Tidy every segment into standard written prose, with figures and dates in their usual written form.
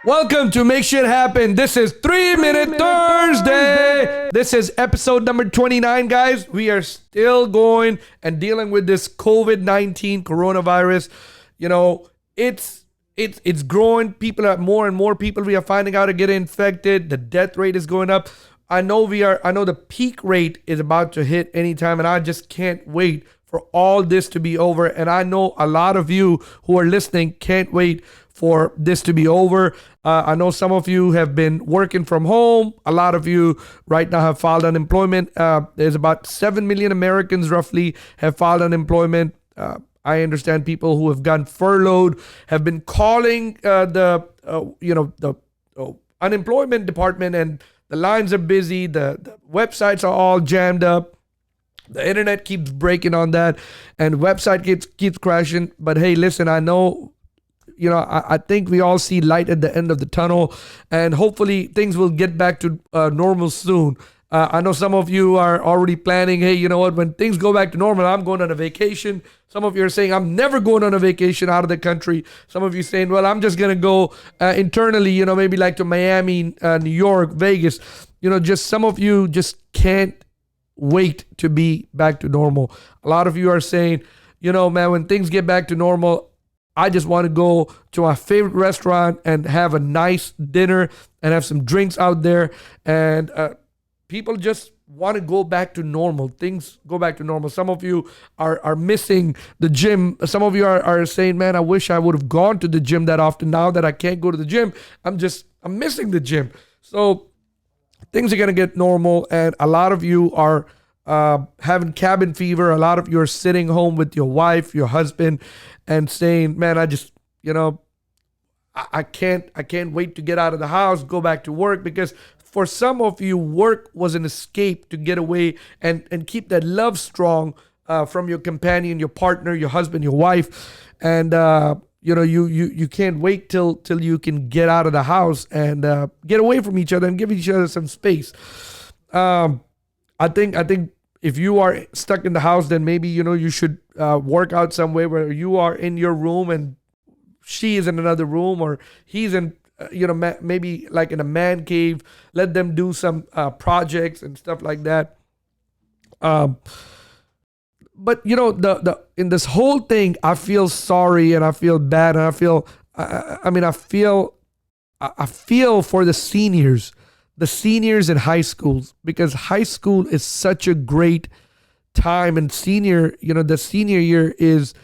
Welcome to Make Shit Happen. This is 3 Minute Thursday. This is episode number 29, guys. We are still going and dealing with this COVID-19 coronavirus. You know, it's growing. People are more and more people we are finding out are getting infected. The death rate is going up. I know the peak rate is about to hit anytime, and I just can't wait for all this to be over. And I know a lot of you who are listening can't wait for this to be over. I know some of you have been working from home. A lot of you right now have filed unemployment. There's about 7 million Americans roughly have filed unemployment. I understand people who have gotten furloughed have been calling the unemployment department, and the lines are busy. The websites are all jammed up. The internet keeps breaking on that, and website keeps crashing. But hey, listen, I know, I think we all see light at the end of the tunnel, and hopefully things will get back to normal soon. I know some of you are already planning, hey, you know what, when things go back to normal, I'm going on a vacation. Some of you are saying, I'm never going on a vacation out of the country. Some of you saying, well, I'm just going to go internally, maybe like to Miami, New York, Vegas. Just some of you just can't wait to be back to normal. A lot of you are saying, man, when things get back to normal, I just want to go to my favorite restaurant and have a nice dinner and have some drinks out there. And people just want to go back to normal. Things go back to normal. Some of you are missing the gym. Some of you are saying, man, I wish I would have gone to the gym that often. Now that I can't go to the gym, I'm missing the gym. So things are going to get normal. And a lot of you are having cabin fever. A lot of you are sitting home with your wife, your husband, and saying, man, I just, I can't wait to get out of the house, go back to work. Because for some of you, work was an escape to get away and keep that love strong from your companion, your partner, your husband, your wife. And, you can't wait till you can get out of the house and get away from each other and give each other some space. I think if you are stuck in the house, then maybe, you should work out somewhere where you are in your room and she is in another room, or he's in, maybe like in a man cave. Let them do some projects and stuff like that. But in this whole thing, I feel sorry and I feel bad, and I feel for the seniors in high schools, because high school is such a great time, and the senior year is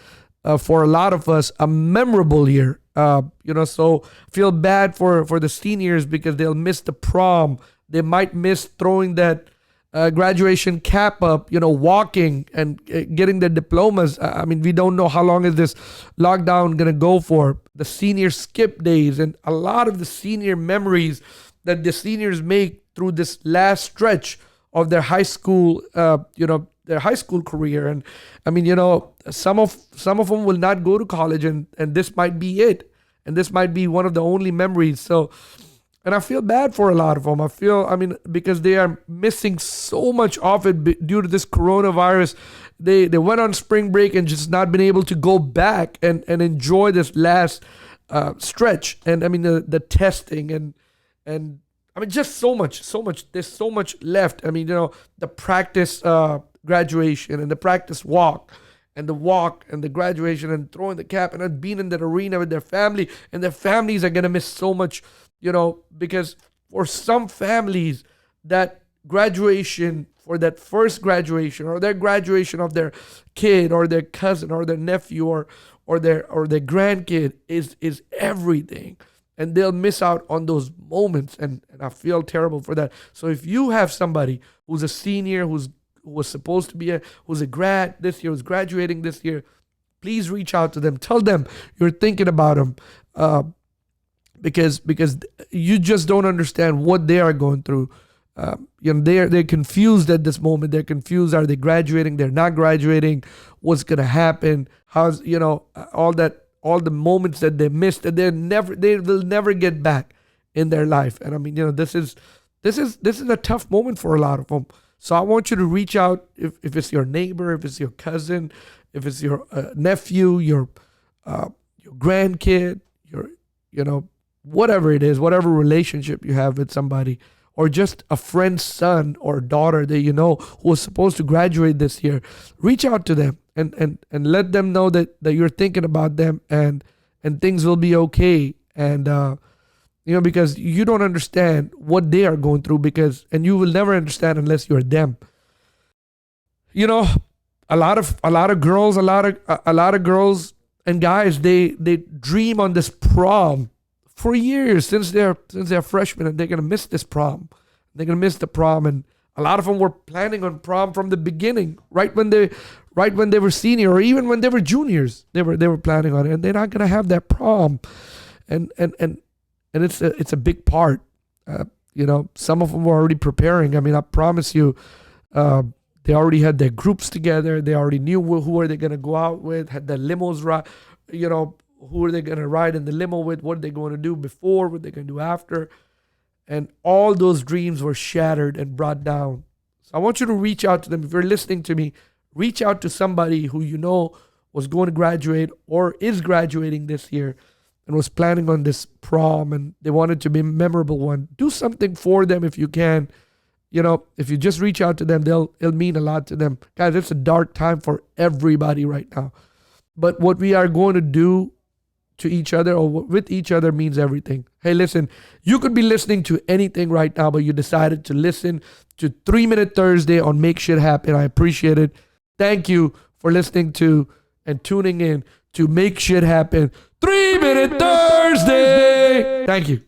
for a lot of us a memorable year. So feel bad for the seniors because they'll miss the prom. They might miss throwing that graduation cap up, walking and getting their diplomas. We don't know how long is this lockdown going to go for. The senior skip days and a lot of the senior memories that the seniors make through this last stretch of their high school, their high school career. And some of them will not go to college, and this might be it. And this might be one of the only memories. So, and I feel bad for a lot of them. Because they are missing so much of it due to this coronavirus. They went on spring break and just not been able to go back and enjoy this last stretch. And the testing and just so much. There's so much left. The practice graduation and the practice walk and the graduation and throwing the cap and being in that arena with their family, and their families are going to miss so much, because for some families, that graduation, for that first graduation or their graduation of their kid or their cousin or their nephew or their grandkid is everything. And they'll miss out on those moments, and I feel terrible for that. So if you have somebody who's a senior, who was supposed to be who's a grad this year, who's graduating this year, please reach out to them. Tell them you're thinking about them, because you just don't understand what they are going through. They're confused at this moment. They're confused. Are they graduating? They're not graduating. What's gonna happen? How's all the moments that they missed, that they will never get back in their life. And this is a tough moment for a lot of them. So I want you to reach out if it's your neighbor, if it's your cousin, if it's your nephew, your grandkid, your whatever it is, whatever relationship you have with somebody, or just a friend's son or daughter that you know who was supposed to graduate this year, reach out to them and let them know that you're thinking about them, and things will be okay. And because you don't understand what they are going through, and you will never understand unless you're them. A lot of girls, a lot of girls and guys, they dream on this prom for years since they're freshmen, and they're gonna miss this prom. They're gonna miss the prom, and a lot of them were planning on prom from the beginning, right when they were senior, or even when they were juniors. They were planning on it, and they're not gonna have that prom, and it's a big part. Some of them were already preparing. I mean, I promise you, they already had their groups together. They already knew who are they going to go out with, had their limos, who are they going to ride in the limo with, what are they going to do before, what they're going to do after. And all those dreams were shattered and brought down. So I want you to reach out to them. If you're listening to me, reach out to somebody who you know was going to graduate or is graduating this year and was planning on this prom, and they wanted to be a memorable one. Do something for them if you can. If you just reach out to them, it'll mean a lot to them. Guys, it's a dark time for everybody right now. But what we are going to do to each other or with each other means everything. Hey, listen, you could be listening to anything right now, but you decided to listen to 3 Minute Thursday on Make Shit Happen. I appreciate it. Thank you for listening to and tuning in to Make Shit Happen 3 Minute Thursday. Thank you.